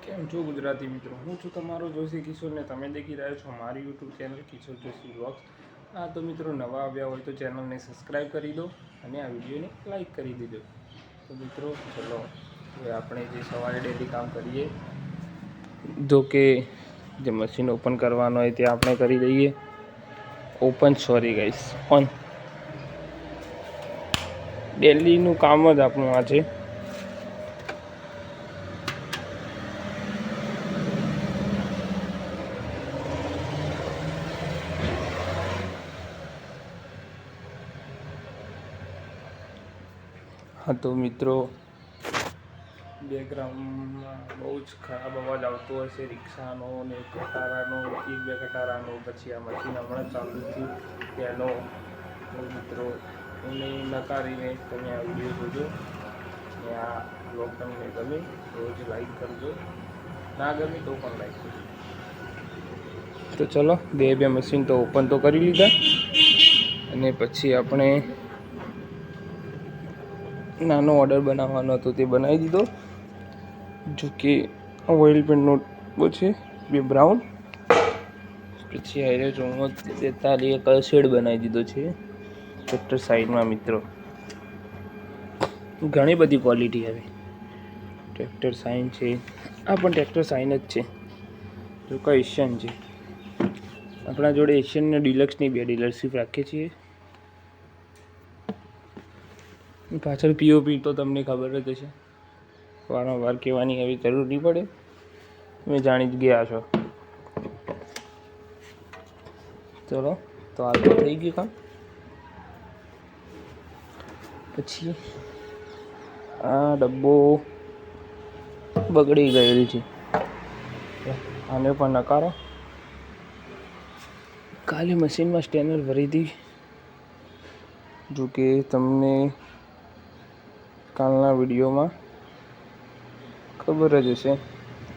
કેમ છો ગુજરાતી મિત્રો? હું છું તમારો જોશી કિશોર ને તમે દેખી રહ્યા છો મારી યુટ્યુબ ચેનલ કિશોર જોશી વ્લોગ્સ. હા તો મિત્રો, નવા આવ્યા હોય તો ચેનલને સબસ્ક્રાઈબ કરી દો અને આ વિડીયોને લાઈક કરી દેજો. તો મિત્રો ચલો, હવે આપણે જે સવારે ડેલી કામ કરીએ, જો કે જે મશીન ઓપન કરવાનો હોય તે આપણે કરી દઈએ. ઓન ડેલીનું કામ જ આપણું આ છે. હા તો મિત્રો, બેકગ્રાઉન્ડમાં બહુ જ ખરાબ અવાજ આવતો હશે રિક્ષાનો ને ખટારાનો, એક બે ખટારાનો. પછી આ મશીન હમણાં ચાલુ થયું તેનો. તો મિત્રો, એને નકારીને તમે આ વિડીયો જોજો ને આ બ્લોગ તમને ગમે રોજ લાઈક કરજો, ના ગમે તો પણ લાઈક કરજો. તો ચલો, બે મશીન તો ઓપન તો કરી લીધા અને પછી આપણે નાનો ઓર્ડર બનાવવાનો હતો તે બનાવી દીધો. જો કે ઓઇલ પેન્ટનો છે, બે બ્રાઉન. પછી આરે 44 એક શેડ બનાવી દીધો છે ટ્રેક્ટર સાઈડમાં. મિત્રો, ઘણી બધી ક્વોલિટી આવે. ટ્રેક્ટર સાઇન છે, આ પણ ટ્રેક્ટર સાઇન જ છે. જો કે એશિયન છે. આપણા જોડે એશિયનને ડિલક્સની બે ડીલરશીપ રાખીએ છીએ. પાછળ પીઓપી તો તમને ખબર જ હશે, વારંવાર કહેવાની એવી જરૂર નહીં પડે, તમે જાણી જ ગયા છો. ચલો, તો આ તો થઈ ગયું કામ. પછી આ ડબ્બો બગડી ગયેલ છે, આને પણ નકારો. કાલે મશીનમાં સ્ટેનર ભરી હતી. જો કે તમને કાલના વિડીયોમાં ખબર જ હશે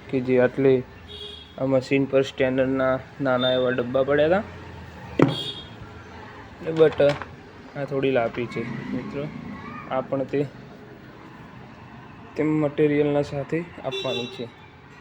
કે જે આટલે આ મશીન પર સ્ટેનરના નાના એવા ડબ્બા પડ્યા હતા. બટ આ થોડી લાપી છે મિત્રો. આ પણ તે મટીરિયલના સાથે આપવાની છે.